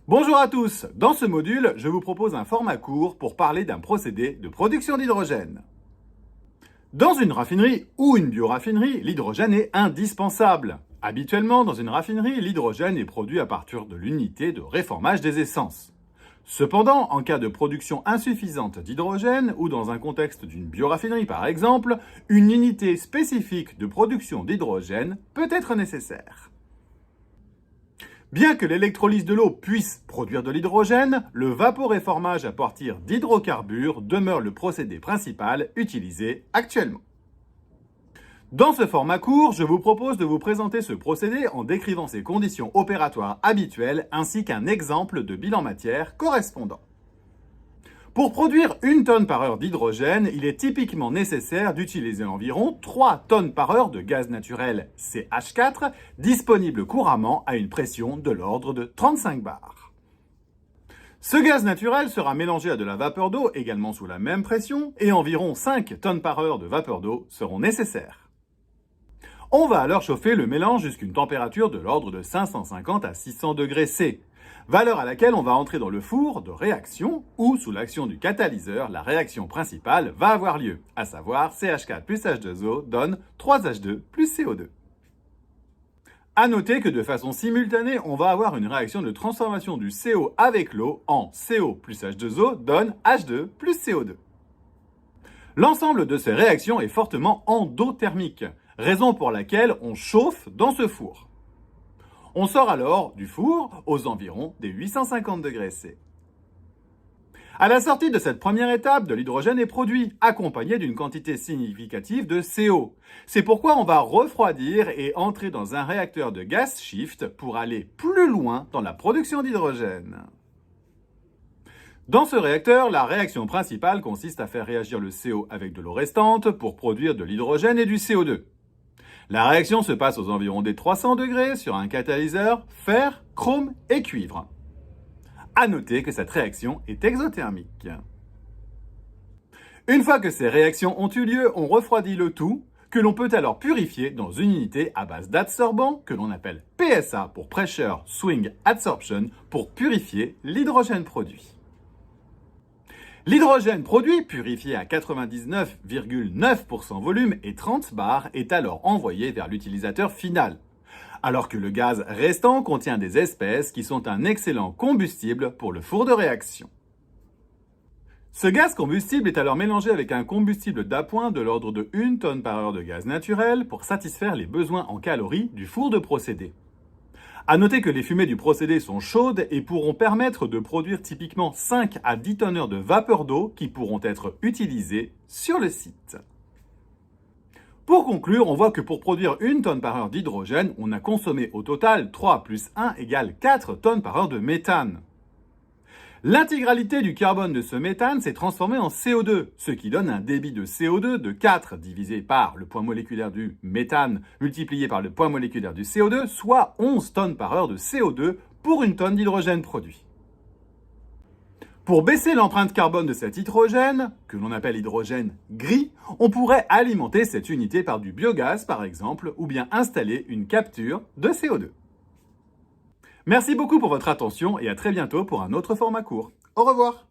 Bonjour à tous, dans ce module, je vous propose un format court pour parler d'un procédé de production d'hydrogène. Dans une raffinerie ou une bioraffinerie, l'hydrogène est indispensable. Habituellement, dans une raffinerie, l'hydrogène est produit à partir de l'unité de réformage des essences. Cependant, en cas de production insuffisante d'hydrogène ou dans un contexte d'une bioraffinerie par exemple, une unité spécifique de production d'hydrogène peut être nécessaire. Bien que l'électrolyse de l'eau puisse produire de l'hydrogène, le vaporéformage à partir d'hydrocarbures demeure le procédé principal utilisé actuellement. Dans ce format court, je vous propose de vous présenter ce procédé en décrivant ses conditions opératoires habituelles ainsi qu'un exemple de bilan matière correspondant. Pour produire 1 tonne par heure d'hydrogène, il est typiquement nécessaire d'utiliser environ 3 tonnes par heure de gaz naturel CH4, disponible couramment à une pression de l'ordre de 35 bars. Ce gaz naturel sera mélangé à de la vapeur d'eau, également sous la même pression, et environ 5 tonnes par heure de vapeur d'eau seront nécessaires. On va alors chauffer le mélange jusqu'à une température de l'ordre de 550 à 600 degrés C, valeur à laquelle on va entrer dans le four de réaction où, sous l'action du catalyseur, la réaction principale va avoir lieu, à savoir CH4 plus H2O donne 3H2 plus CO2. À noter que de façon simultanée, on va avoir une réaction de transformation du CO avec l'eau en CO plus H2O donne H2 plus CO2. L'ensemble de ces réactions est fortement endothermique, raison pour laquelle on chauffe dans ce four. On sort alors du four aux environs des 850 degrés C. À la sortie de cette première étape, de l'hydrogène est produit, accompagné d'une quantité significative de CO. C'est pourquoi on va refroidir et entrer dans un réacteur de gas shift pour aller plus loin dans la production d'hydrogène. Dans ce réacteur, la réaction principale consiste à faire réagir le CO avec de l'eau restante pour produire de l'hydrogène et du CO2. La réaction se passe aux environs des 300 degrés sur un catalyseur fer, chrome et cuivre. À noter que cette réaction est exothermique. Une fois que ces réactions ont eu lieu, on refroidit le tout, que l'on peut alors purifier dans une unité à base d'adsorbant que l'on appelle PSA pour Pressure Swing Adsorption pour purifier l'hydrogène produit. L'hydrogène produit, purifié à 99,9% volume et 30 bars, est alors envoyé vers l'utilisateur final, alors que le gaz restant contient des espèces qui sont un excellent combustible pour le four de réaction. Ce gaz combustible est alors mélangé avec un combustible d'appoint de l'ordre de 1 tonne par heure de gaz naturel pour satisfaire les besoins en calories du four de procédé. À noter que les fumées du procédé sont chaudes et pourront permettre de produire typiquement 5 à 10 tonnes de vapeur d'eau qui pourront être utilisées sur le site. Pour conclure, on voit que pour produire 1 tonne par heure d'hydrogène, on a consommé au total 3 plus 1 égale 4 tonnes par heure de méthane. L'intégralité du carbone de ce méthane s'est transformée en CO2, ce qui donne un débit de CO2 de 4 divisé par le poids moléculaire du méthane multiplié par le poids moléculaire du CO2, soit 11 tonnes par heure de CO2 pour 1 tonne d'hydrogène produit. Pour baisser l'empreinte carbone de cet hydrogène, que l'on appelle hydrogène gris, on pourrait alimenter cette unité par du biogaz par exemple, ou bien installer une capture de CO2. Merci beaucoup pour votre attention et à très bientôt pour un autre format court. Au revoir!